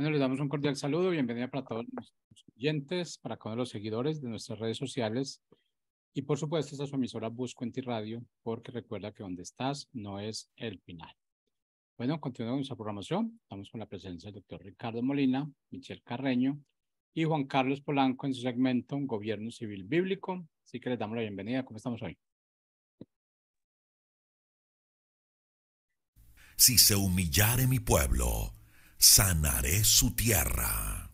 Bueno, les damos un cordial saludo, bienvenida para todos los oyentes, para todos los seguidores de nuestras redes sociales y por supuesto esta es su emisora Buscuenti Radio, porque recuerda que donde estás no es el final. Bueno, continuando nuestra programación, estamos con la presencia del doctor Ricardo Molina, Michelle Carreño y Juan Carlos Polanco en su segmento Gobierno Civil Bíblico. Así que les damos la bienvenida. ¿Cómo estamos hoy? Si se humillare mi pueblo, sanaré su tierra.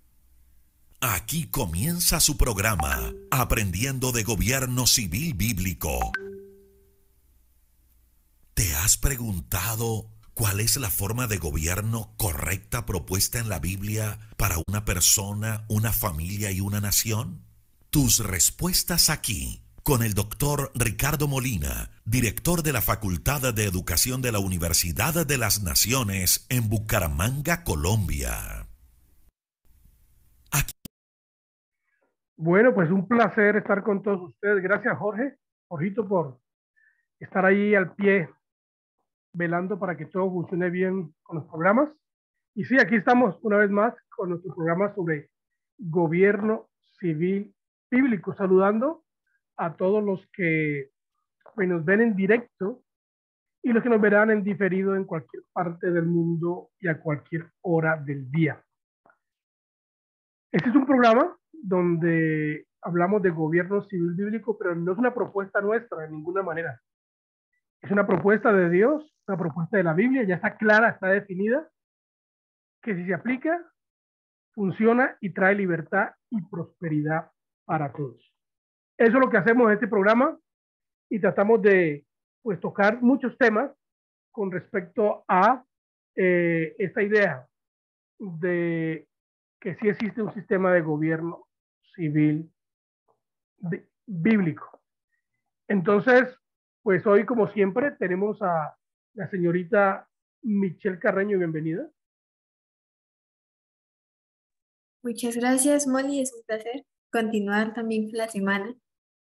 Aquí comienza su programa, Aprendiendo de Gobierno Civil Bíblico. ¿Te has preguntado cuál es la forma de gobierno correcta propuesta en la Biblia para una persona, una familia y una nación? Tus respuestas aquí, con el doctor Ricardo Molina, director de la Facultad de Educación de la Universidad de las Naciones en Bucaramanga, Colombia. Aquí. Bueno, pues un placer estar con todos ustedes. Gracias, Jorgito, por estar ahí al pie, velando para que todo funcione bien con los programas. Y sí, aquí estamos una vez más con nuestro programa sobre gobierno civil bíblico, saludando a todos los que pues, nos ven en directo y los que nos verán en diferido en cualquier parte del mundo y a cualquier hora del día. Este es un programa donde hablamos de gobierno civil bíblico, pero no es una propuesta nuestra de ninguna manera. Es una propuesta de Dios, una propuesta de la Biblia, ya está clara, está definida, que si se aplica, funciona y trae libertad y prosperidad para todos. Eso es lo que hacemos en este programa y tratamos de pues, tocar muchos temas con respecto a esta idea de que sí existe un sistema de gobierno civil bíblico. Entonces, pues hoy, como siempre, tenemos a la señorita Michelle Carreño, bienvenida. Muchas gracias, Molly. Es un placer continuar también con la semana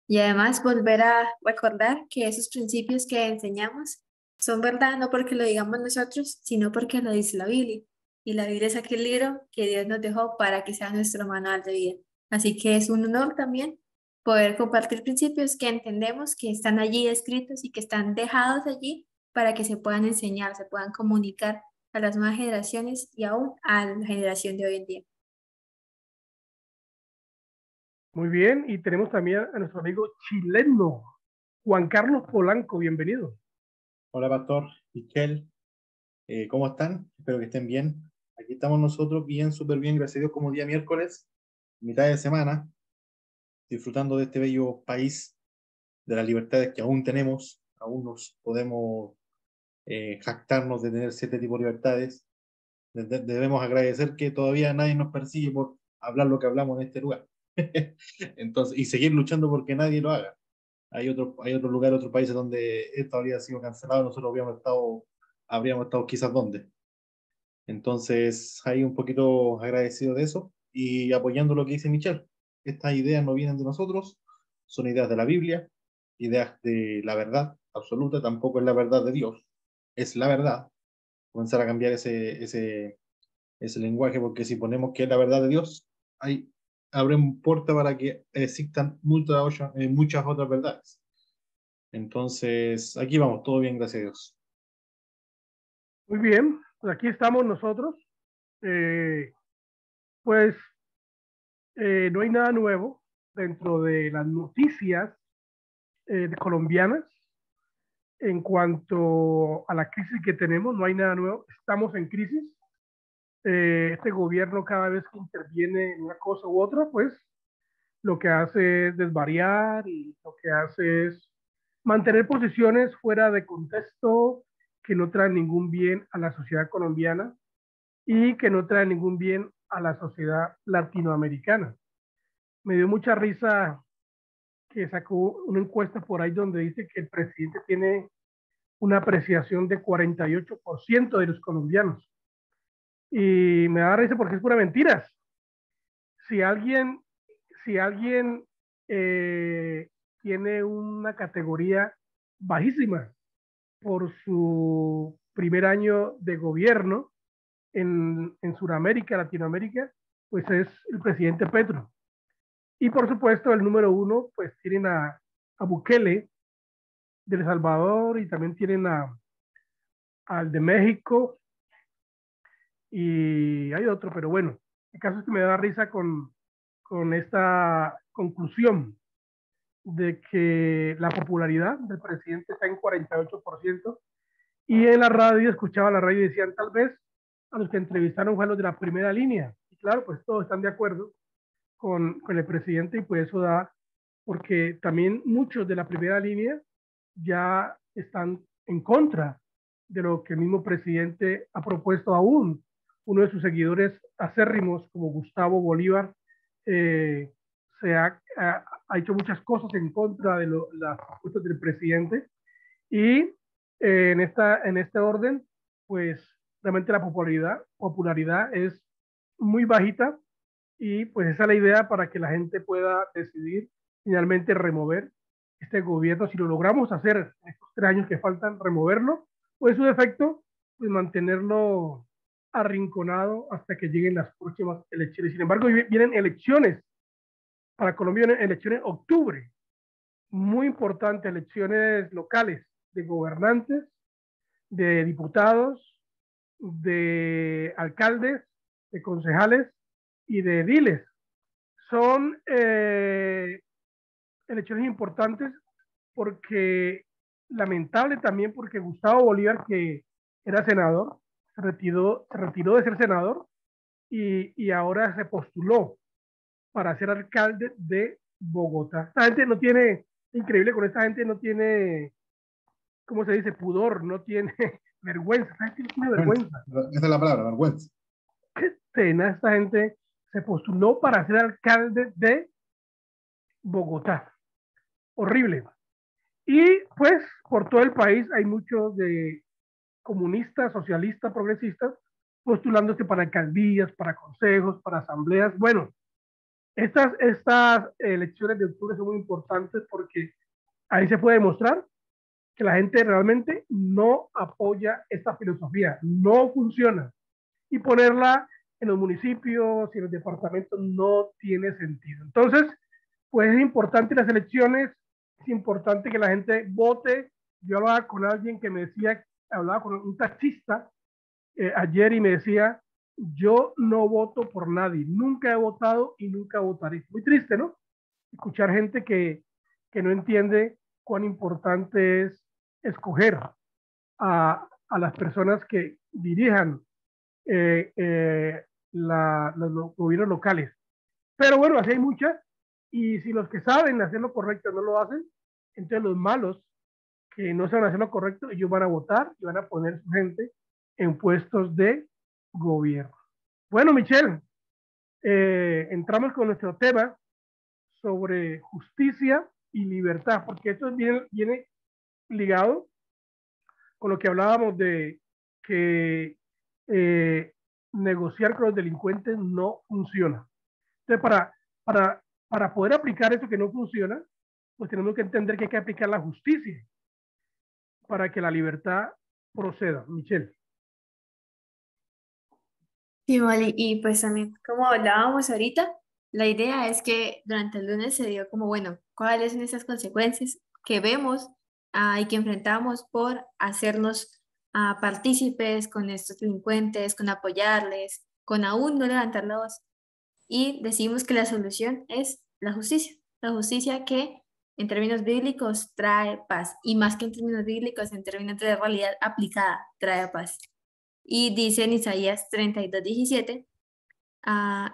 y además volver a recordar que esos principios que enseñamos son verdad no porque lo digamos nosotros, sino porque lo dice la Biblia. Y la Biblia es aquel libro que Dios nos dejó para que sea nuestro manual de vida. Así que es un honor también poder compartir principios que entendemos que están allí escritos y que están dejados allí para que se puedan enseñar, se puedan comunicar a las nuevas generaciones y aún a la generación de hoy en día. Muy bien, y tenemos también a nuestro amigo chileno, Juan Carlos Polanco, bienvenido. Hola, Pastor, Michelle, ¿cómo están? Espero que estén bien. Aquí estamos nosotros bien, súper bien, gracias a Dios, como día miércoles, mitad de semana, disfrutando de este bello país, de las libertades que aún tenemos, aún nos podemos jactarnos de tener cierto tipo de libertades. Debemos agradecer que todavía nadie nos persigue por hablar lo que hablamos en este lugar. Entonces, y seguir luchando porque nadie lo haga. Hay otro lugar, otros países donde esto habría sido cancelado, nosotros habríamos estado quizás donde. Entonces, ahí un poquito agradecido de eso y apoyando lo que dice Michelle. Estas ideas no vienen de nosotros, son ideas de la Biblia, ideas de la verdad absoluta, tampoco es la verdad de Dios, es la verdad. Comenzar a cambiar ese lenguaje, porque si ponemos que es la verdad de Dios, ahí abren puerta para que existan muchas otras verdades. Entonces, aquí vamos, todo bien, gracias a Dios. Muy bien, pues aquí estamos nosotros. Pues no hay nada nuevo dentro de las noticias colombianas en cuanto a la crisis que tenemos, no hay nada nuevo, estamos en crisis. Este gobierno cada vez que interviene en una cosa u otra, pues lo que hace es desvariar y lo que hace es mantener posiciones fuera de contexto que no traen ningún bien a la sociedad colombiana y que no traen ningún bien a la sociedad latinoamericana. Me dio mucha risa que sacó una encuesta por ahí donde dice que el presidente tiene una apreciación de 48% de los colombianos. Y me da risa porque es pura mentiras. Si alguien, si alguien tiene una categoría bajísima por su primer año de gobierno, en Sudamérica, Latinoamérica, pues es el presidente Petro. Y por supuesto, el número uno, pues tienen a Bukele de El Salvador y también tienen al de México y hay otro, pero bueno, el caso es que me da risa con esta conclusión de que la popularidad del presidente está en 48% y en la radio, escuchaba la radio y decían tal vez a los que entrevistaron fue a los de la primera línea. Y claro, pues todos están de acuerdo con el presidente y pues eso da, porque también muchos de la primera línea ya están en contra de lo que el mismo presidente ha propuesto aún. Uno de sus seguidores acérrimos, como Gustavo Bolívar, ha hecho muchas cosas en contra de las propuestas del presidente y en este orden, pues realmente la popularidad es muy bajita y pues esa es la idea para que la gente pueda decidir finalmente remover este gobierno. Si lo logramos hacer en estos 3 años que faltan, removerlo, o en su defecto, pues mantenerlo arrinconado hasta que lleguen las próximas elecciones. Sin embargo, vienen elecciones para Colombia, vienen elecciones en octubre, muy importantes, elecciones locales de gobernantes, de diputados, de alcaldes, de concejales y de ediles. Son elecciones importantes porque, lamentable también porque Gustavo Bolívar, que era senador, se retiró de ser senador y ahora se postuló para ser alcalde de Bogotá. Esta gente no tiene, increíble, con esta gente no tiene, ¿cómo se dice? Pudor, no tiene vergüenza. Esta gente no tiene vergüenza. Esa es la palabra, vergüenza. Qué pena, esta gente se postuló para ser alcalde de Bogotá. Horrible. Y pues por todo el país hay muchos de comunistas, socialistas, progresistas postulándose para alcaldías, para consejos, para asambleas. Bueno, estas elecciones de octubre son muy importantes porque ahí se puede demostrar que la gente realmente no apoya esta filosofía, no funciona. Y ponerla en los municipios y en los departamentos no tiene sentido. Entonces, pues es importante las elecciones, es importante que la gente vote. Yo hablaba con alguien que me decía, hablaba con un taxista ayer y me decía, yo no voto por nadie, nunca he votado y nunca votaré. Muy triste, ¿no? Escuchar gente que no entiende cuán importante es escoger a las personas que dirijan los gobiernos locales. Pero bueno, así hay muchas, y si los que saben hacer lo correcto no lo hacen, entonces los malos que no saben hacer lo correcto, ellos van a votar y van a poner su gente en puestos de gobierno. Bueno, Michelle, entramos con nuestro tema sobre justicia y libertad, porque esto viene ligado con lo que hablábamos de que negociar con los delincuentes no funciona. Entonces, para poder aplicar eso que no funciona, pues tenemos que entender que hay que aplicar la justicia para que la libertad proceda. Michelle. Sí, Molly, y pues también, como hablábamos ahorita, la idea es que durante el lunes se dio como, bueno, cuáles son esas consecuencias que vemos y que enfrentamos por hacernos partícipes con estos delincuentes, con apoyarles, con aún no levantar la voz. Y decimos que la solución es la justicia que en términos bíblicos trae paz, y más que en términos bíblicos, en términos de realidad aplicada, trae paz. Y dice en Isaías 32:17,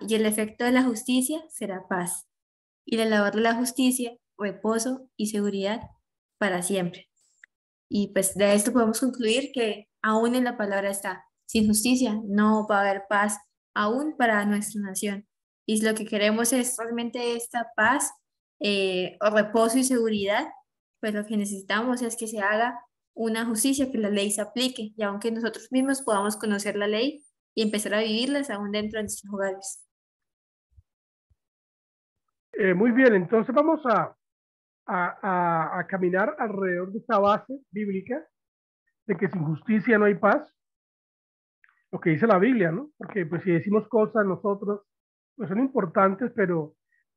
y el efecto de la justicia será paz, y la labor de la justicia, reposo y seguridad para siempre. Y pues de esto podemos concluir que aún en la palabra está, sin justicia no va a haber paz aún para nuestra nación. Y si lo que queremos es realmente esta paz, o reposo y seguridad, pues lo que necesitamos es que se haga una justicia, que la ley se aplique, y aunque nosotros mismos podamos conocer la ley y empezar a vivirlas aún dentro de nuestros hogares. Muy bien, entonces vamos a caminar alrededor de esta base bíblica de que sin justicia no hay paz. lo que dice la Biblia, ¿no? Porque pues si decimos cosas nosotros, pues son importantes, pero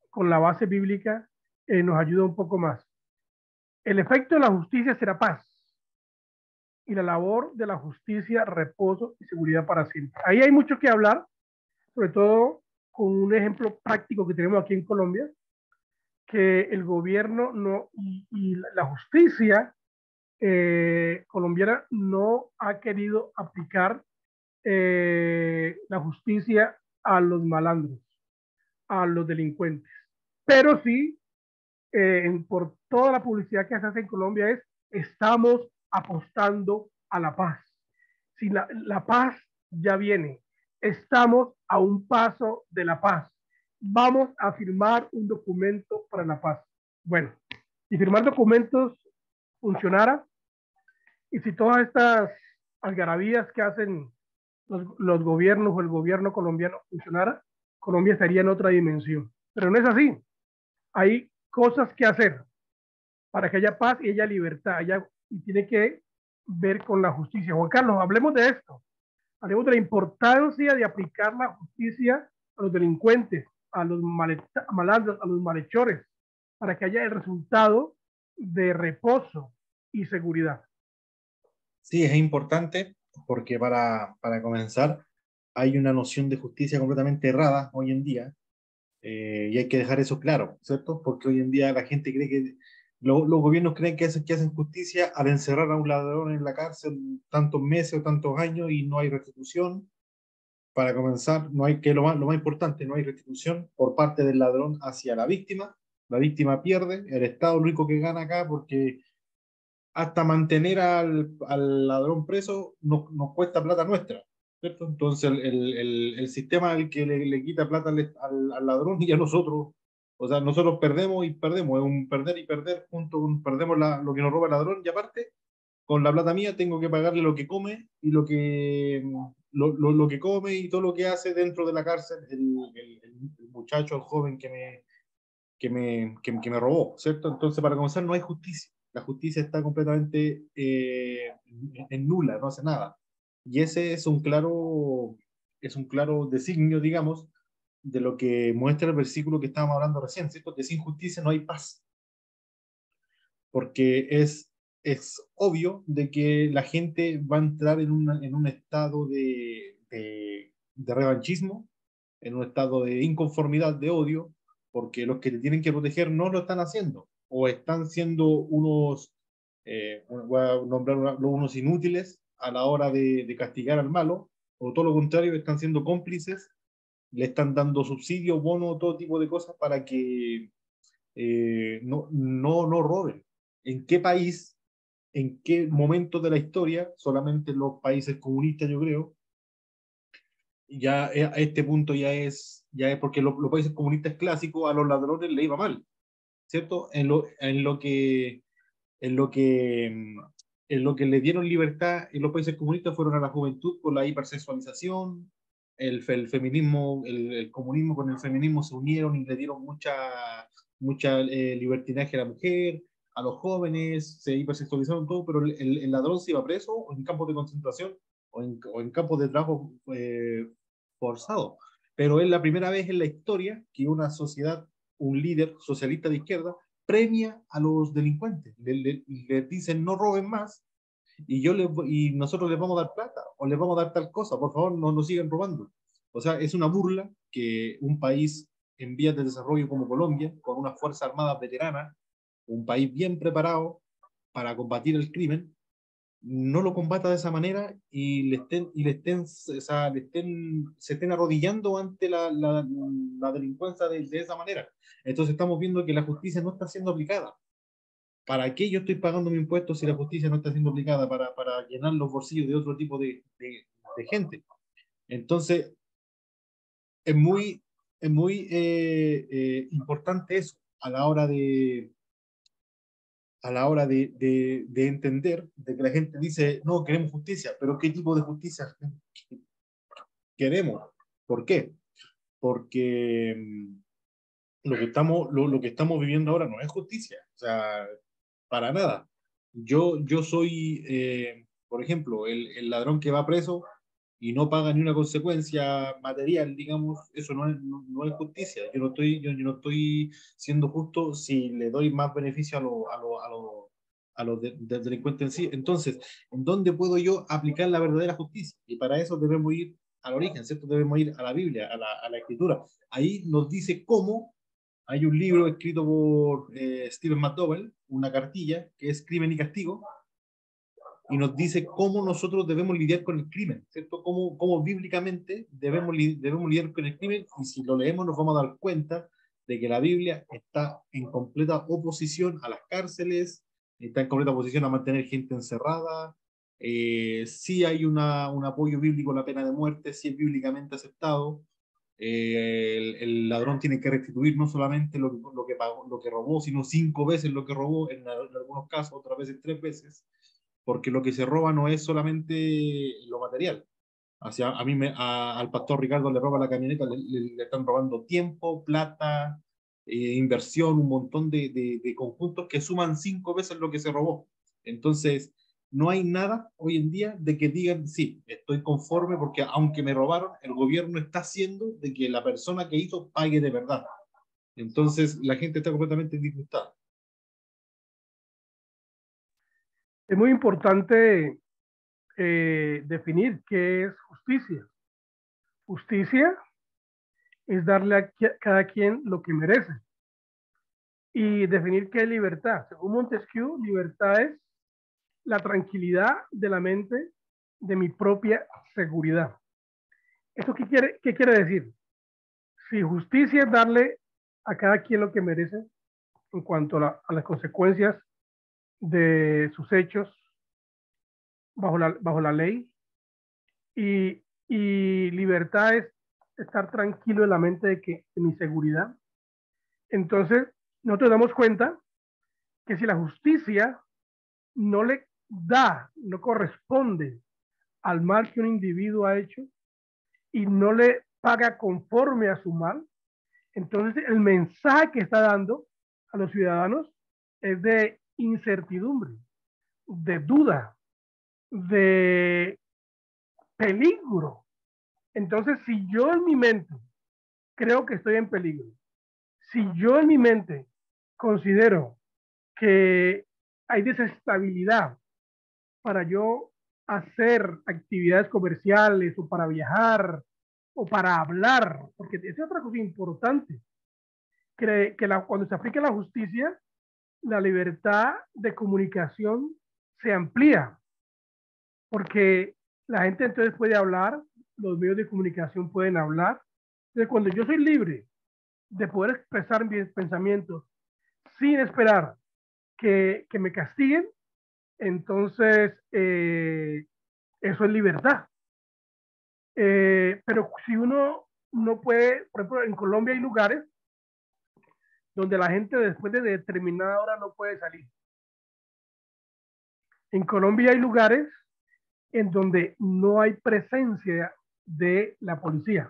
con la base bíblica nos ayuda un poco más. El efecto de la justicia será paz y la labor de la justicia, reposo y seguridad para siempre. Ahí hay mucho que hablar, sobre todo con un ejemplo práctico que tenemos aquí en Colombia, que el gobierno no y la justicia colombiana no ha querido aplicar la justicia a los malandros, a los delincuentes. Pero sí, por toda la publicidad que se hace en Colombia es, estamos apostando a la paz. Si la paz ya viene, estamos a un paso de la paz. Vamos a firmar un documento para la paz. Bueno, si firmar documentos funcionara, y si todas estas algarabías que hacen los gobiernos o el gobierno colombiano funcionara, Colombia estaría en otra dimensión. Pero no es así. Hay cosas que hacer para que haya paz y haya libertad. Y tiene que ver con la justicia. Juan Carlos, hablemos de esto. Hablemos de la importancia de aplicar la justicia a los delincuentes, a los malandros, a los malhechores, para que haya el resultado de reposo y seguridad. Sí, es importante porque para comenzar hay una noción de justicia completamente errada hoy en día, y hay que dejar eso claro, ¿cierto? Porque hoy en día la gente cree que los gobiernos creen que hacen justicia al encerrar a un ladrón en la cárcel tantos meses o tantos años y no hay restitución. Para comenzar, no hay que lo más importante, no hay restitución por parte del ladrón hacia la víctima pierde, el Estado lo único que gana acá porque hasta mantener al ladrón preso nos cuesta plata nuestra, ¿cierto? Entonces el sistema es el que le quita plata al ladrón y a nosotros, o sea, nosotros perdemos y perdemos, es un perder y perder junto con perdemos lo que nos roba el ladrón y aparte, con la plata mía tengo que pagarle lo que come y lo que come y todo lo que hace dentro de la cárcel el muchacho, el joven que me robó, ¿cierto? Entonces, para comenzar, no hay justicia. La justicia está completamente en nula, no hace nada. Y ese es un claro designio, digamos, de lo que muestra el versículo que estábamos hablando recién, ¿cierto? Que sin justicia no hay paz. Porque es obvio de que la gente va a entrar en un estado de revanchismo, en un estado de inconformidad, de odio, porque los que te tienen que proteger no lo están haciendo, o están siendo voy a nombrar unos inútiles a la hora de castigar al malo, o todo lo contrario, están siendo cómplices, le están dando subsidios, bonos, todo tipo de cosas para que no roben. ¿En qué país, en qué momento de la historia, solamente en los países comunistas, yo creo, ya a este punto ya es porque los países comunistas clásicos a los ladrones le iba mal, ¿cierto? En lo que le dieron libertad en los países comunistas fueron a la juventud por la hipersexualización, el feminismo, el comunismo con el feminismo se unieron y le dieron mucha libertinaje a la mujer, a los jóvenes, se hipersexualizaron todo, pero el ladrón se iba preso o en campos de concentración o en campos de trabajo forzado. Pero es la primera vez en la historia que una sociedad, un líder socialista de izquierda, premia a los delincuentes. Les dicen no roben más y nosotros les vamos a dar plata o les vamos a dar tal cosa. Por favor, no nos sigan robando. O sea, es una burla que un país en vías de desarrollo como Colombia, con una fuerza armada veterana, un país bien preparado para combatir el crimen, no lo combata de esa manera y se estén arrodillando ante la delincuencia de esa manera. Entonces estamos viendo que la justicia no está siendo aplicada. ¿Para qué yo estoy pagando mi impuesto si la justicia no está siendo aplicada para llenar los bolsillos de otro tipo de gente? Entonces, es muy importante eso a la hora de entender de que la gente dice, no, queremos justicia, pero ¿qué tipo de justicia queremos? ¿Por qué? Porque lo que estamos viviendo ahora no es justicia, o sea, para nada. Yo soy, por ejemplo, el ladrón que va preso, y no paga ni una consecuencia material, digamos, eso no es justicia. Yo no estoy siendo justo si le doy más beneficio a los delincuentes en sí. Entonces, ¿en dónde puedo yo aplicar la verdadera justicia? Y para eso debemos ir al origen, ¿cierto? Debemos ir a la Biblia, a la Escritura. Ahí nos dice cómo. Hay un libro escrito por Stephen McDowell, una cartilla, que es Crimen y Castigo, y nos dice cómo nosotros debemos lidiar con el crimen, ¿cierto? Cómo bíblicamente debemos lidiar con el crimen, y si lo leemos nos vamos a dar cuenta de que la Biblia está en completa oposición a las cárceles, está en completa oposición a mantener gente encerrada, sí hay un apoyo bíblico a la pena de muerte, sí es bíblicamente aceptado. El ladrón tiene que restituir no solamente lo que pagó, lo que robó, sino 5 veces lo que robó, en algunos casos, otras veces 3 veces, porque lo que se roba no es solamente lo material. Al pastor Ricardo le roba la camioneta, le están robando tiempo, plata, inversión, un montón de conjuntos que suman 5 veces lo que se robó. Entonces, no hay nada hoy en día de que digan, sí, estoy conforme porque aunque me robaron, el gobierno está haciendo de que la persona que hizo pague de verdad. Entonces, la gente está completamente disgustada. Es muy importante definir qué es justicia. Justicia es darle a cada quien lo que merece. Y definir qué es libertad. Según Montesquieu, libertad es la tranquilidad de la mente, de mi propia seguridad. ¿Esto qué quiere decir? Si justicia es darle a cada quien lo que merece en cuanto a las consecuencias de sus hechos bajo la ley, y libertad es estar tranquilo en la mente de mi seguridad, entonces nosotros damos cuenta que si la justicia no le da, no corresponde al mal que un individuo ha hecho y no le paga conforme a su mal, entonces el mensaje que está dando a los ciudadanos es de incertidumbre, de duda, de peligro. Entonces, si yo en mi mente creo que estoy en peligro, si yo en mi mente considero que hay desestabilidad para yo hacer actividades comerciales o para viajar o para hablar, porque esa es otra cosa importante, que cuando se aplica la justicia, la libertad de comunicación se amplía, porque la gente entonces puede hablar, los medios de comunicación pueden hablar. Entonces, cuando yo soy libre de poder expresar mis pensamientos sin esperar que me castiguen, entonces eso es libertad. Pero si uno no puede, por ejemplo, en Colombia hay lugares donde la gente después de determinada hora no puede salir. En Colombia hay lugares en donde no hay presencia de la policía.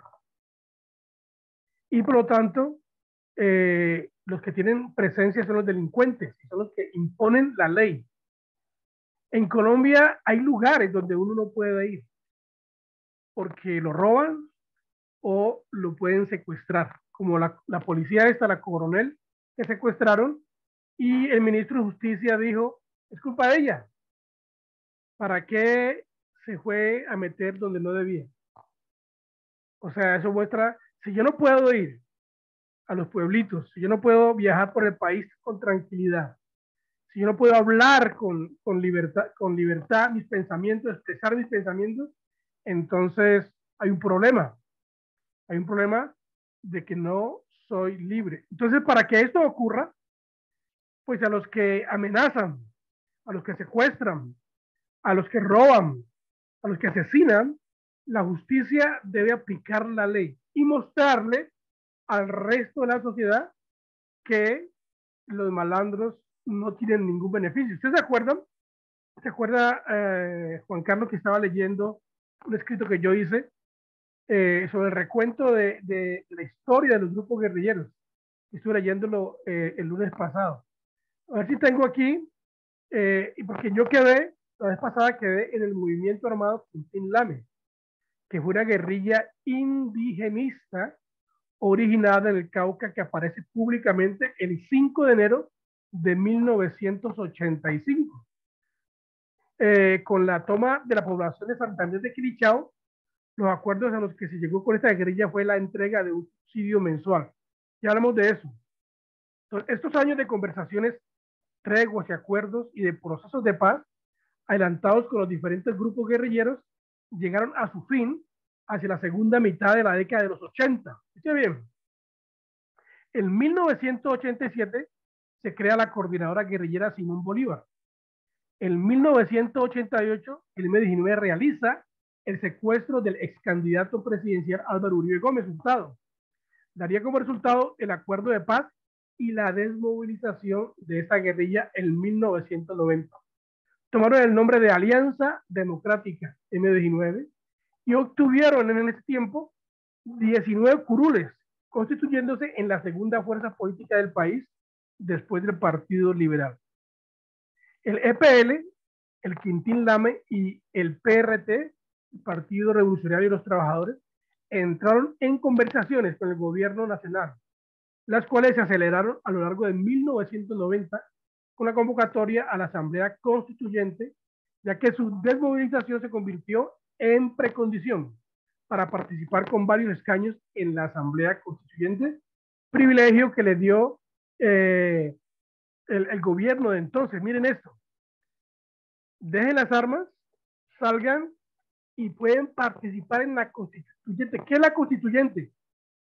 Y por lo tanto, los que tienen presencia son los delincuentes, son los que imponen la ley. En Colombia hay lugares donde uno no puede ir porque lo roban o lo pueden secuestrar, como la policía esta, la coronel, que secuestraron, y el ministro de Justicia dijo, es culpa de ella, ¿para qué se fue a meter donde no debía? O sea, eso muestra, si yo no puedo ir a los pueblitos, si yo no puedo viajar por el país con tranquilidad, si yo no puedo hablar con libertad mis pensamientos, expresar mis pensamientos, entonces hay un problema. Hay un problema de que no soy libre. Entonces, para que esto ocurra, pues a los que amenazan, a los que secuestran, a los que roban, a los que asesinan, la justicia debe aplicar la ley y mostrarle al resto de la sociedad que los malandros no tienen ningún beneficio. ¿Ustedes se acuerdan? ¿Se acuerda, Juan Carlos, que estaba leyendo un escrito que yo hice sobre el recuento de la historia de los grupos guerrilleros? Estuve leyéndolo el lunes pasado. A ver si tengo aquí, porque yo la vez pasada quedé en el movimiento armado Quintín Lame. que fue una guerrilla indigenista originada en el Cauca que aparece públicamente el 5 de enero de 1985. Con la toma de la población de Santander de Quilichao, los acuerdos a los que se llegó con esta guerrilla fue la entrega de un subsidio mensual. Ya hablamos de eso. Entonces, estos años de conversaciones, treguas y acuerdos y de procesos de paz adelantados con los diferentes grupos guerrilleros llegaron a su fin hacia la segunda mitad de la década de los 80. ¿Escuche bien? En 1987 se crea la coordinadora guerrillera Simón Bolívar. En 1988, el M-19 realiza el secuestro del ex candidato presidencial Álvaro Uribe Gómez Hurtado. Daría como resultado el acuerdo de paz y la desmovilización de esta guerrilla en 1990. Tomaron el nombre de Alianza Democrática M-19 y obtuvieron en ese tiempo 19 curules, constituyéndose en la segunda fuerza política del país después del Partido Liberal. El EPL, el Quintín Lame y el PRT, el Partido Revolucionario de los Trabajadores, entraron en conversaciones con el gobierno nacional, las cuales se aceleraron a lo largo de 1990 con la convocatoria a la Asamblea Constituyente, ya que su desmovilización se convirtió en precondición para participar con varios escaños en la Asamblea Constituyente, privilegio que le dio el gobierno de entonces. Miren esto, dejen las armas, salgan y pueden participar en la Constituyente. ¿Qué es la Constituyente?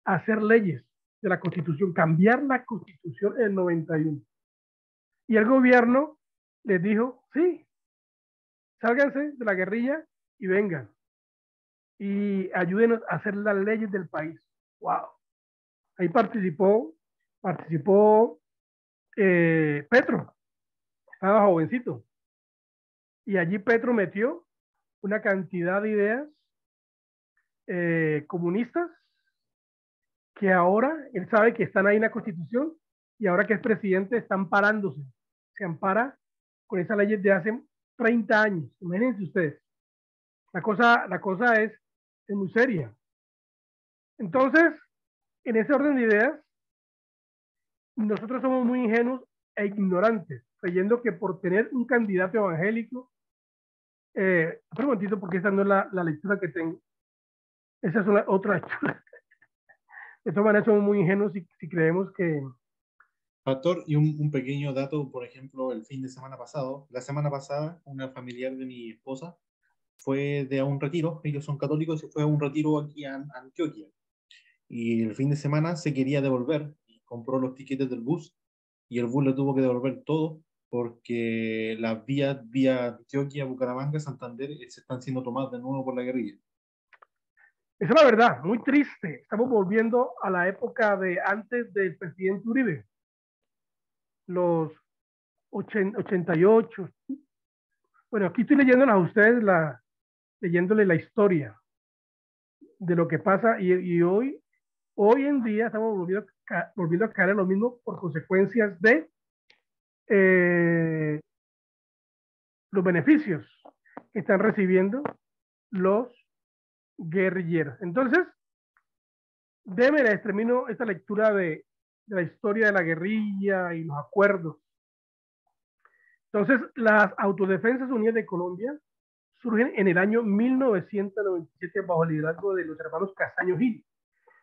Hacer leyes de la Constitución, cambiar la Constitución en el 91. Y el gobierno les dijo, sí, sálganse de la guerrilla y vengan. Y ayúdenos a hacer las leyes del país. ¡Wow! Ahí participó Petro, estaba jovencito. Y allí Petro metió una cantidad de ideas comunistas que ahora él sabe que están ahí en la Constitución y ahora que es presidente están parándose. Se ampara con esas leyes de hace 30 años. Imagínense ustedes. La cosa es muy seria. Entonces, en ese orden de ideas, nosotros somos muy ingenuos e ignorantes, creyendo que por tener un candidato evangélico, un momentito, porque esa no es la lectura que tengo. Esa es otra lectura. De todas maneras, somos muy ingenuos si creemos que... Pastor, y un pequeño dato, por ejemplo, la semana pasada, una familiar de mi esposa fue a un retiro, ellos son católicos, y fue a un retiro aquí a Antioquia. Y el fin de semana se quería devolver, y compró los tiquetes del bus, y el bus le tuvo que devolver todo, porque las vías vía Antioquia, Bucaramanga, Santander, se están siendo tomadas de nuevo por la guerrilla. Esa es la verdad, muy triste. Estamos volviendo a la época de antes del presidente Uribe. Los 88. Bueno, aquí estoy leyéndolas a ustedes, leyéndole la historia de lo que pasa y hoy en día estamos volviendo a caer en lo mismo por consecuencias de los beneficios que están recibiendo los guerrilleros. Entonces, les termino esta lectura de la historia de la guerrilla y los acuerdos. Entonces, las Autodefensas Unidas de Colombia surgen en el año 1997 bajo el liderazgo de los hermanos Castaño Gil.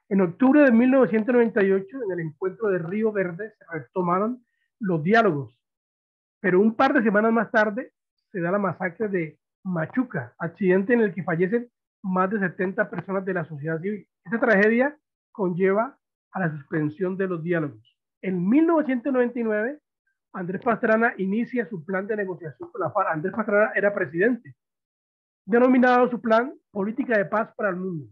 En octubre de 1998, en el encuentro de Río Verde, se retomaron los diálogos, pero un par de semanas más tarde se da la masacre de Machuca, accidente en el que fallecen más de 70 personas de la sociedad civil. Esta tragedia conlleva a la suspensión de los diálogos. En 1999, Andrés Pastrana inicia su plan de negociación con la FARC. Andrés Pastrana era presidente, denominado su plan Política de Paz para el Mundo.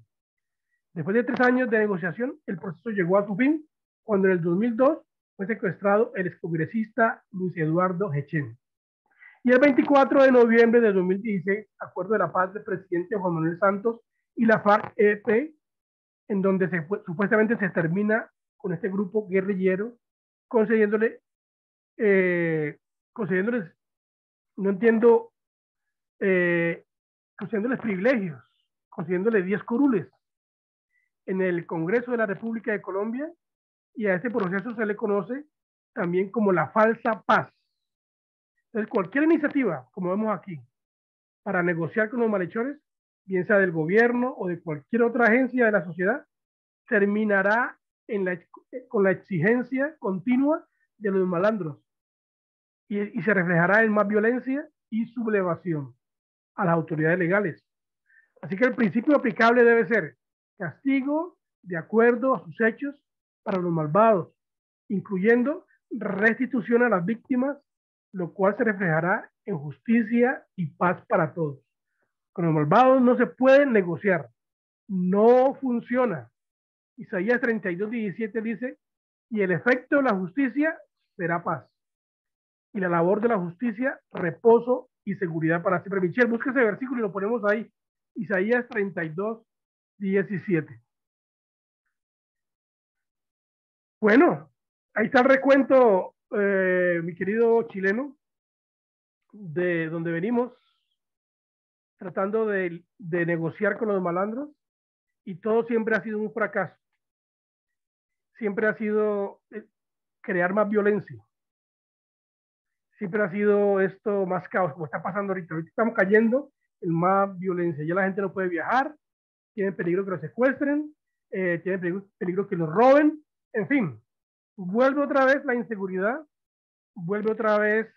Después de 3 años de negociación, el proceso llegó a su fin cuando en el 2002 fue secuestrado el excongresista Luis Eduardo Hechén. Y el 24 de noviembre de 2016, acuerdo de la paz del presidente Juan Manuel Santos y la FARC-EP, en donde supuestamente se termina con este grupo guerrillero, concediéndoles, no entiendo, concediéndoles privilegios, concediéndole 10 curules en el Congreso de la República de Colombia, y a este proceso se le conoce también como la falsa paz. Entonces, cualquier iniciativa, como vemos aquí, para negociar con los malhechores, bien sea del gobierno o de cualquier otra agencia de la sociedad, terminará con la exigencia continua de los malandros y se reflejará en más violencia y sublevación a las autoridades legales. Así que el principio aplicable debe ser castigo de acuerdo a sus hechos para los malvados, incluyendo restitución a las víctimas, lo cual se reflejará en justicia y paz para todos. Con los malvados no se puede negociar, no funciona. Isaías 32:17 dice, y el efecto de la justicia será paz, y la labor de la justicia, reposo y seguridad para siempre. Michelle, busca ese versículo y lo ponemos ahí. Isaías 32:17. Bueno, ahí está el recuento, mi querido chileno, de donde venimos tratando de negociar con los malandros, y todo siempre ha sido un fracaso. Siempre ha sido crear más violencia. Siempre ha sido esto más caos, como está pasando ahorita. Ahorita estamos cayendo en más violencia. Ya la gente no puede viajar, tienen peligro que los secuestren, tienen peligro que los roben, en fin. Vuelve otra vez la inseguridad, vuelve otra vez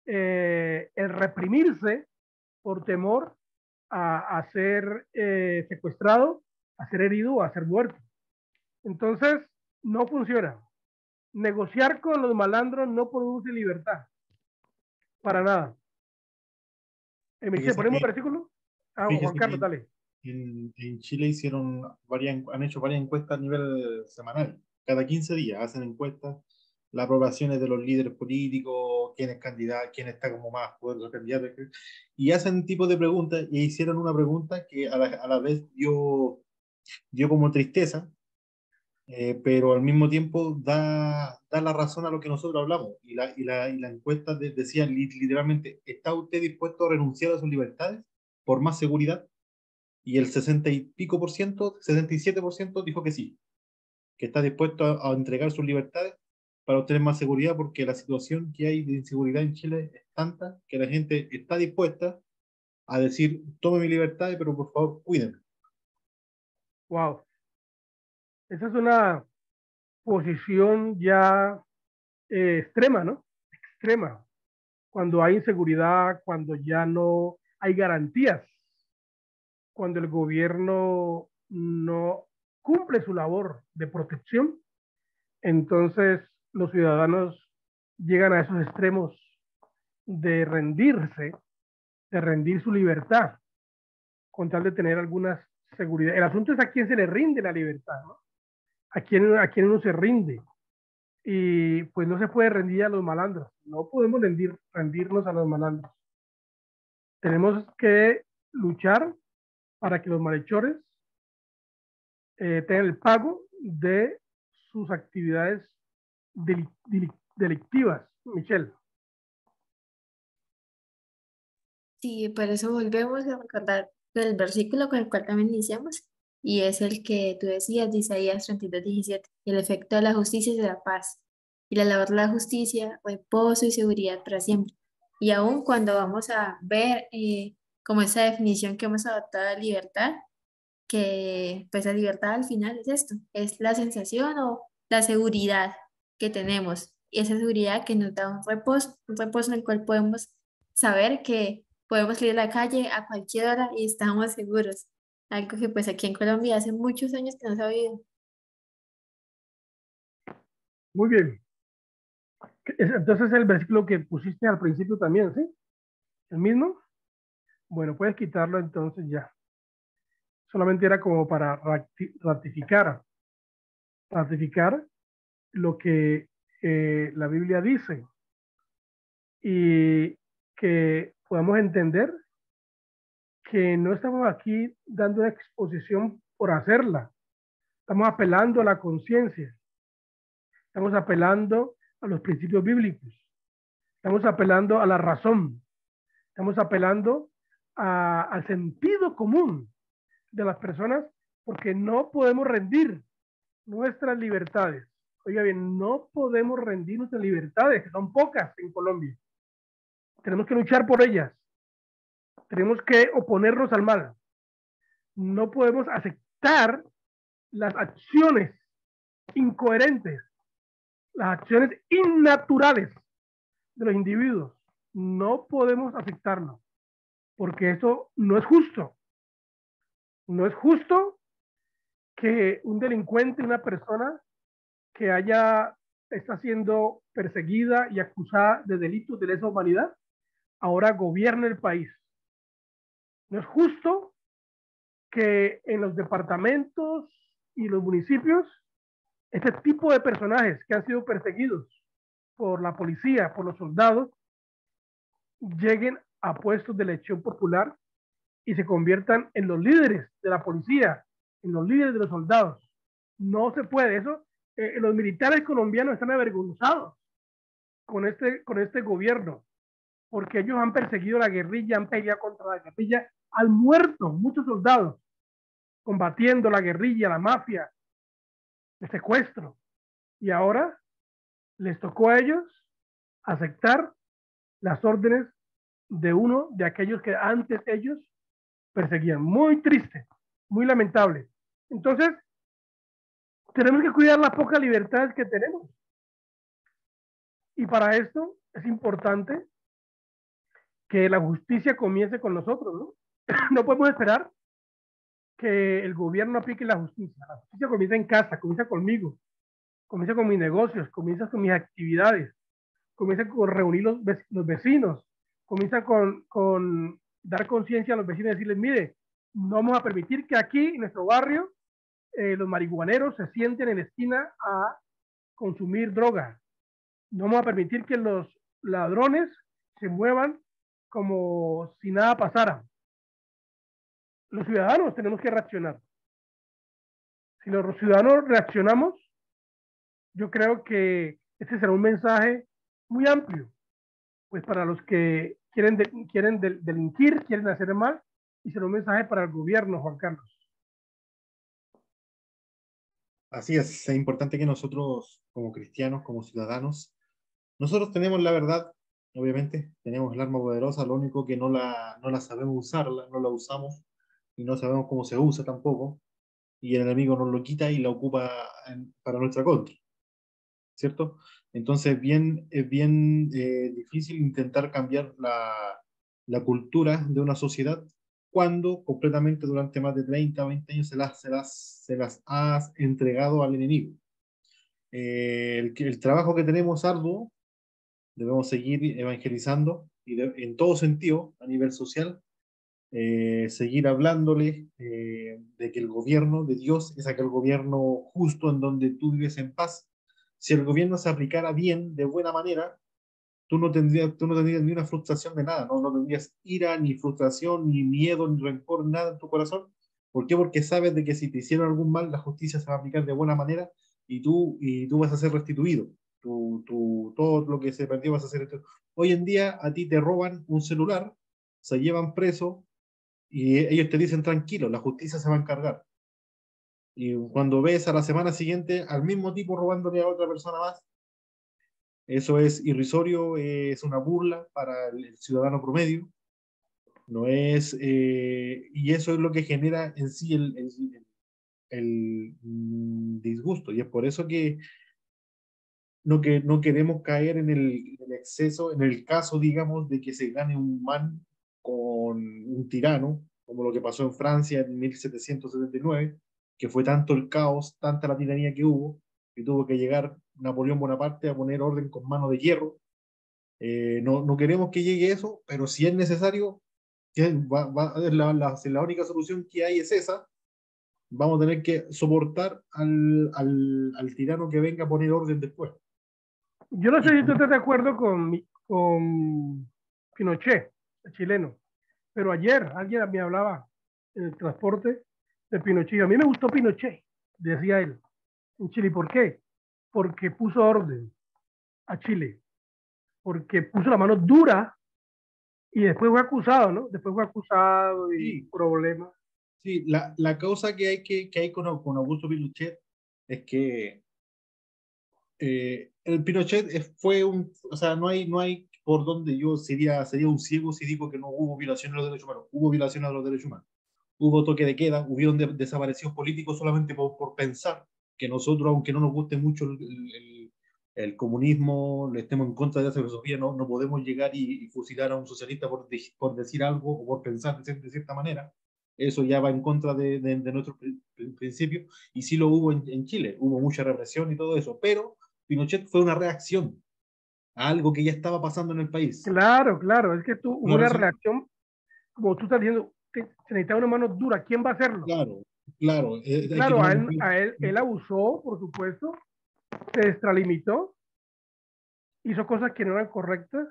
el reprimirse por temor a ser secuestrado, a ser herido o a ser muerto. Entonces, no funciona. Negociar con los malandros no produce libertad. Para nada. Michelle, ¿ponemos el versículo? Juan Carlos, dale. En Chile han hecho varias encuestas a nivel semanal. Cada 15 días hacen encuestas, las aprobaciones de los líderes políticos, quién es candidato, quién está como más poderoso candidato, y hacen tipo de preguntas, y hicieron una pregunta que a la vez dio como tristeza, pero al mismo tiempo da la razón a lo que nosotros hablamos. Y la encuesta decía literalmente, ¿está usted dispuesto a renunciar a sus libertades por más seguridad? Y el 60 y pico por ciento, 67% dijo que sí, que está dispuesto a entregar sus libertades para obtener más seguridad, porque la situación que hay de inseguridad en Chile es tanta que la gente está dispuesta a decir, tome mi libertad, pero por favor, cuídenme. Wow. Esa es una posición ya extrema, ¿no? Extrema. Cuando hay inseguridad, cuando ya no hay garantías, cuando el gobierno no cumple su labor de protección, entonces los ciudadanos llegan a esos extremos de rendirse, de rendir su libertad, con tal de tener alguna seguridad. El asunto es a quién se le rinde la libertad, ¿no? A quién uno se rinde. Y pues no se puede rendir a los malandros, no podemos rendirnos a los malandros. Tenemos que luchar para que los malhechores tengan el pago de sus actividades delictivas. Michelle. Sí, por eso volvemos a recordar el versículo con el cual también iniciamos, y es el que tú decías de Isaías 32:17. El efecto de la justicia será paz, y la labor de la justicia, reposo y seguridad para siempre. Y aún cuando vamos a ver como esa definición que hemos adoptado de libertad, que pues la libertad al final es esto, es la sensación o la seguridad que tenemos, y esa seguridad que nos da un reposo en el cual podemos saber que podemos salir a la calle a cualquier hora y estamos seguros, algo que pues aquí en Colombia hace muchos años que no se ha habido. Muy bien. Entonces el versículo que pusiste al principio también, ¿sí? ¿El mismo? Bueno, puedes quitarlo entonces ya. Solamente era como para ratificar lo que la Biblia dice, y que podamos entender que no estamos aquí dando una exposición por hacerla. Estamos apelando a la conciencia. Estamos apelando a los principios bíblicos. Estamos apelando a la razón. Estamos apelando al sentido común, de las personas, porque no podemos rendir nuestras libertades. Oiga bien, no podemos rendir nuestras libertades, que son pocas en Colombia. Tenemos que luchar por ellas. Tenemos que oponernos al mal. No podemos aceptar las acciones incoherentes, las acciones innaturales de los individuos. No podemos aceptarlo, porque eso no es justo. No es justo que un delincuente, una persona que está siendo perseguida y acusada de delitos de lesa humanidad, ahora gobierne el país. No es justo que en los departamentos y los municipios este tipo de personajes que han sido perseguidos por la policía, por los soldados, lleguen a puestos de elección popular y se conviertan en los líderes de la policía, en los líderes de los soldados. No se puede eso. Los militares colombianos están avergonzados con este gobierno, porque ellos han perseguido la guerrilla, han peleado contra la guerrilla, han muerto muchos soldados combatiendo la guerrilla, la mafia, el secuestro. Y ahora les tocó a ellos aceptar las órdenes de uno de aquellos que antes ellos perseguían. Muy triste, muy lamentable. Entonces, tenemos que cuidar las pocas libertades que tenemos. Y para esto es importante que la justicia comience con nosotros, ¿no? No podemos esperar que el gobierno aplique la justicia. La justicia comienza en casa, comienza conmigo, comienza con mis negocios, comienza con mis actividades, comienza con reunir los vecinos, comienza con dar conciencia a los vecinos y decirles, mire, no vamos a permitir que aquí en nuestro barrio los marihuaneros se sienten en la esquina a consumir droga. No vamos a permitir que los ladrones se muevan como si nada pasara. Los ciudadanos tenemos que reaccionar. Si los ciudadanos reaccionamos, yo creo que este será un mensaje muy amplio, pues para los que quieren delinquir, quieren hacer mal, y será un mensaje para el gobierno, Juan Carlos. Así es importante que nosotros, como cristianos, como ciudadanos, nosotros tenemos la verdad, obviamente, tenemos el arma poderosa, lo único que no la sabemos usarla, no la usamos y no sabemos cómo se usa tampoco, y el enemigo nos lo quita y la ocupa para nuestra contra, ¿cierto? Entonces es bien difícil intentar cambiar la cultura de una sociedad cuando completamente durante más de 30 o 20 años se las has entregado al enemigo. El trabajo que tenemos arduo, debemos seguir evangelizando y en todo sentido, a nivel social, seguir hablándole de que el gobierno de Dios es aquel gobierno justo en donde tú vives en paz. Si el gobierno se aplicara bien, de buena manera, tú no tendrías ni una frustración de nada, no tendrías ira, ni frustración, ni miedo, ni rencor, nada en tu corazón. ¿Por qué? Porque sabes de que si te hicieron algún mal, la justicia se va a aplicar de buena manera y tú vas a ser restituido. Todo lo que se perdió vas a ser. Hoy en día a ti te roban un celular, se llevan preso y ellos te dicen tranquilo, la justicia se va a encargar. Y cuando ves a la semana siguiente al mismo tipo robándole a otra persona más, eso es irrisorio, es una burla para el ciudadano promedio, no es, y eso es lo que genera en sí el disgusto. Y es por eso que no queremos caer en el exceso, en el caso, digamos, de que se gane un man con un tirano, como lo que pasó en Francia en 1779, que fue tanto el caos, tanta la tiranía que hubo, que tuvo que llegar Napoleón Bonaparte a poner orden con mano de hierro. No queremos que llegue eso, pero si es necesario, la única solución que hay es esa. Vamos a tener que soportar al tirano que venga a poner orden después. Yo no sé si tú estás de acuerdo con Pinochet, el chileno, pero ayer alguien me hablaba en el transporte de Pinochet. A mí me gustó Pinochet, decía él, en Chile. ¿Por qué? Porque puso orden a Chile, porque puso la mano dura y después fue acusado, ¿no? Después fue acusado y Sí. problemas. Sí, la causa que hay con Augusto Pinochet es que el Pinochet fue o sea, no hay por donde yo sería un ciego si digo que no hubo violaciones de los derechos humanos. Hubo violaciones de los derechos humanos. Hubo toque de queda, hubieron desaparecidos políticos solamente por pensar que nosotros, aunque no nos guste mucho el comunismo, le estemos en contra de esa filosofía, no podemos llegar y fusilar a un socialista por decir algo o por pensar de cierta manera. Eso ya va en contra de nuestros principios, y sí lo hubo en Chile, hubo mucha represión y todo eso, pero Pinochet fue una reacción a algo que ya estaba pasando en el país. Claro, claro, es que hubo Una una reacción, reacción, como tú estás diciendo, que se necesitaba una mano dura. ¿Quién va a hacerlo? claro, claro, Y hay que claro, tomar en cuenta. él abusó, por supuesto, se extralimitó, hizo cosas que no eran correctas.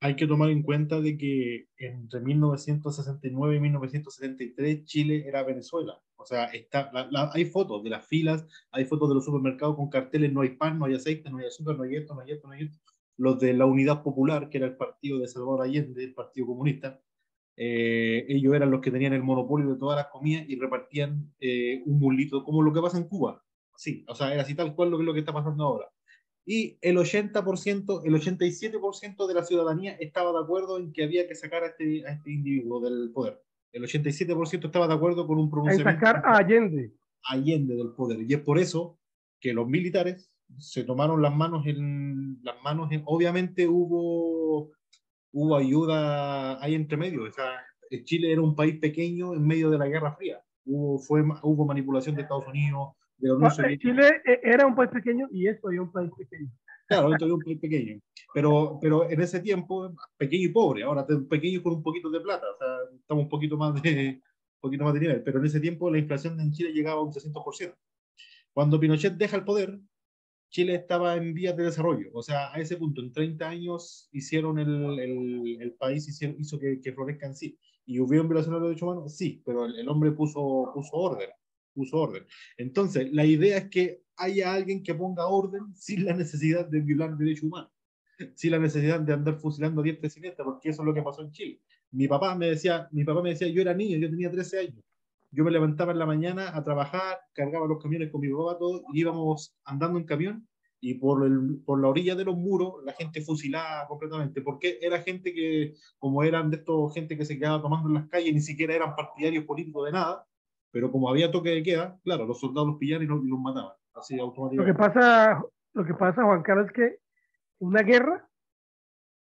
Hay que tomar en cuenta de que entre 1969 y 1973 Chile era Venezuela. O sea, hay fotos de las filas, hay fotos de los supermercados con carteles: no hay pan, no hay aceite, no hay azúcar, no hay esto, no hay esto, no hay esto. Los de la Unidad Popular, que era el partido de Salvador Allende, el Partido Comunista, ellos eran los que tenían el monopolio de todas las comidas y repartían un mulito, como lo que pasa en Cuba. Sí, o sea, era así tal cual lo que está pasando ahora. Y el 80%, el 87% de la ciudadanía estaba de acuerdo en que había que sacar a este individuo del poder. El 87% estaba de acuerdo con un En pronunciamiento sacar a Allende. Allende del poder. Y es por eso que los militares se tomaron obviamente hubo ayuda ahí entre medio. O sea, Chile era un país pequeño en medio de la Guerra Fría. Hubo manipulación de Estados Unidos, de la Unión Soviética. Chile era un país pequeño y es todavía un país pequeño. Claro, esto es un país pequeño, pero en ese tiempo pequeño y pobre. Ahora pequeño con un poquito de plata, o sea, estamos un poquito más de nivel, pero en ese tiempo la inflación en Chile llegaba a un 60%. Cuando Pinochet deja el poder, Chile estaba en vías de desarrollo. O sea, a ese punto, en 30 años hicieron el país, hizo que florezca en sí. ¿Y hubieron violaciones de los derechos humanos? Sí, pero el hombre puso orden, puso orden. Entonces, la idea es que haya alguien que ponga orden sin la necesidad de violar derechos humanos, sin la necesidad de andar fusilando a diestra y siniestra, porque eso es lo que pasó en Chile. Mi papá me decía, yo era niño, yo tenía 13 años. Yo me levantaba en la mañana a trabajar, cargaba los camiones con mi papá, todo, y íbamos andando en camión, y por la orilla de los muros la gente fusilaba completamente, porque era gente que, como eran de estos, gente que se quedaba tomando en las calles, ni siquiera eran partidarios políticos de nada, pero como había toque de queda, claro, los soldados los pillaban y los mataban, así Lo que automáticamente. pasa, lo que pasa, Juan Carlos, es que una guerra,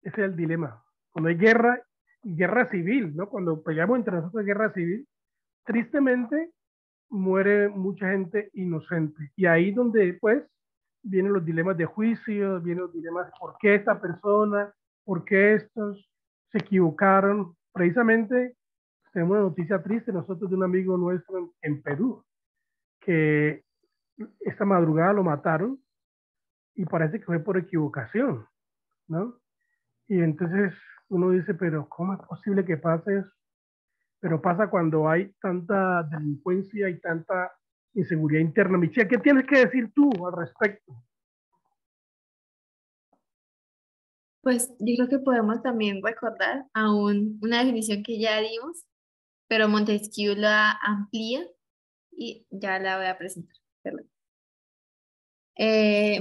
ese es el dilema. Cuando hay guerra, guerra civil, ¿no? Cuando peleamos entre nosotros guerra civil, tristemente muere mucha gente inocente. Y ahí donde, pues, vienen los dilemas de juicio, vienen los dilemas, ¿por qué esta persona? ¿Por qué estos se equivocaron? Precisamente tenemos una noticia triste nosotros de un amigo nuestro en Perú, que esta madrugada lo mataron y parece que fue por equivocación, ¿no? Y entonces uno dice, pero ¿cómo es posible que pase eso? Pero pasa cuando hay tanta delincuencia y tanta inseguridad interna. Michelle, ¿qué tienes que decir tú al respecto? Pues yo creo que podemos también recordar aún una definición que ya dimos, pero Montesquieu la amplía y ya la voy a presentar. Perdón.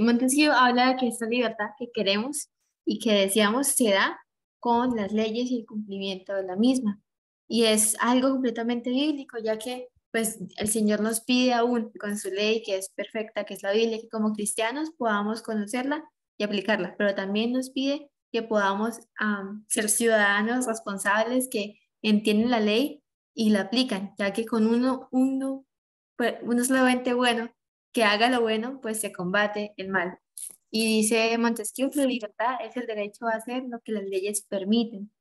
Montesquieu habla de que esta libertad que queremos y que deseamos se da con las leyes y el cumplimiento de la misma. Y es algo completamente bíblico, ya que pues el Señor nos pide aún con su ley, que es perfecta, que es la Biblia, que como cristianos podamos conocerla y aplicarla, pero también nos pide que podamos ser ciudadanos responsables que entienden la ley y la aplican, ya que con uno solamente bueno que haga lo bueno, pues se combate el mal. Y dice Montesquieu que la libertad es el derecho a hacer lo que las leyes permiten.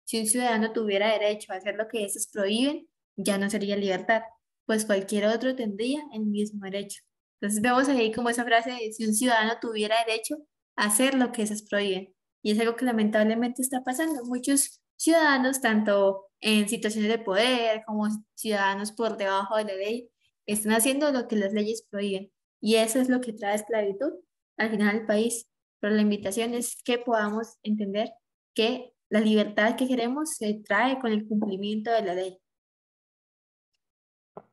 Si un ciudadano tuviera derecho a hacer lo que estos prohíben, ya no sería libertad, pues cualquier otro tendría el mismo derecho. Entonces vemos ahí como esa frase de si un ciudadano tuviera derecho a hacer lo que estos prohíben. Y es algo que lamentablemente está pasando. Muchos ciudadanos, tanto en situaciones de poder como ciudadanos por debajo de la ley, están haciendo lo que las leyes prohíben. Y eso es lo que trae esclavitud al final del país. Pero la invitación es que podamos entender que la libertad que queremos se trae con el cumplimiento de la ley.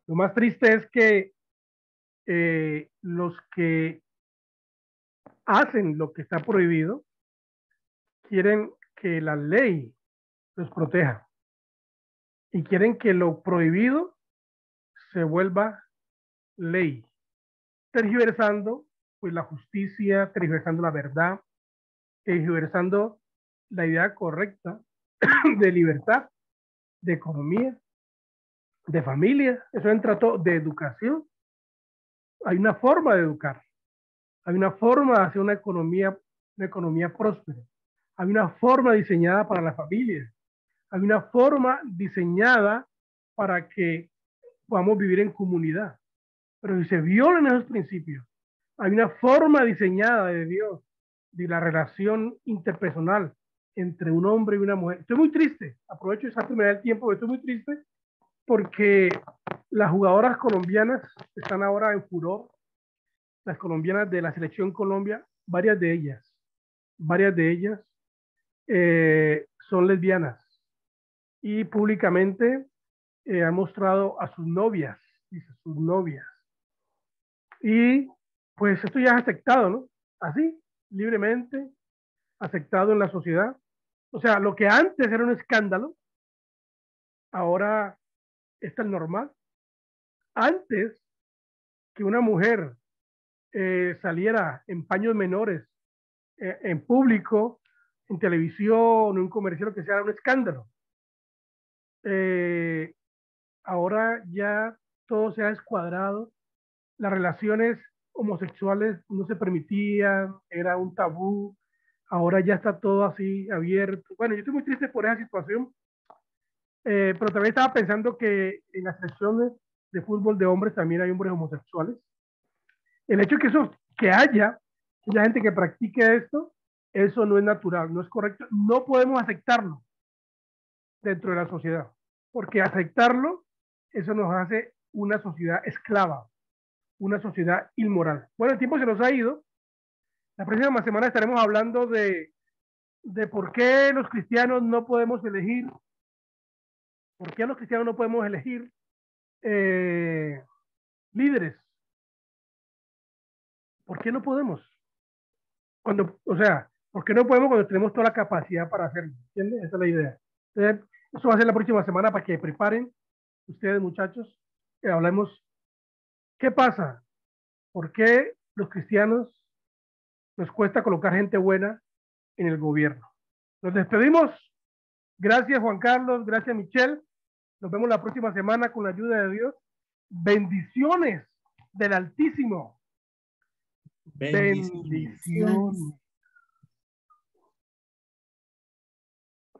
Lo más triste es que los que hacen lo que está prohibido quieren que la ley los proteja y quieren que lo prohibido se vuelva ley, tergiversando pues la justicia, tergiversando la verdad, tergiversando la idea correcta de libertad, de economía, de familia. Eso entra todo, de educación. Hay una forma de educar, hay una forma de hacer una economía próspera, hay una forma diseñada para la familia, hay una forma diseñada para que podamos vivir en comunidad. Pero si se violan esos principios, hay una forma diseñada de Dios de la relación interpersonal entre un hombre y una mujer. Estoy muy triste, aprovecho esa primera del tiempo, estoy muy triste porque las jugadoras colombianas están ahora en furor, las colombianas de la selección Colombia, varias de ellas son lesbianas y públicamente han mostrado a sus novias, dice, sus novias. Y pues esto ya es aceptado, ¿no? Así, libremente, aceptado en la sociedad. O sea, lo que antes era un escándalo, ahora es tan normal. Antes que una mujer saliera en paños menores, en público, en televisión, en un comercial, lo que sea, era un escándalo. Ahora ya todo se ha descuadrado. Las relaciones homosexuales no se permitían, era un tabú. Ahora ya está todo así abierto. Bueno, yo estoy muy triste por esa situación, pero también estaba pensando que en las selecciones de fútbol de hombres también hay hombres homosexuales. El hecho de que haya gente que practique esto, eso no es natural, no es correcto. No podemos aceptarlo dentro de la sociedad, porque aceptarlo, eso nos hace una sociedad esclava, una sociedad inmoral. Bueno, el tiempo se nos ha ido. La próxima semana estaremos hablando de por qué los cristianos no podemos elegir, por qué los cristianos no podemos elegir líderes. ¿Por qué no podemos? O sea, ¿por qué no podemos cuando tenemos toda la capacidad para hacerlo? ¿Entiendes? Esa es la idea. Entonces, eso va a ser la próxima semana para que preparen ustedes, muchachos, y hablemos qué pasa, por qué los cristianos nos cuesta colocar gente buena en el gobierno. Nos despedimos. Gracias, Juan Carlos. Gracias, Michelle. Nos vemos la próxima semana con la ayuda de Dios. Bendiciones del Altísimo. Bendiciones.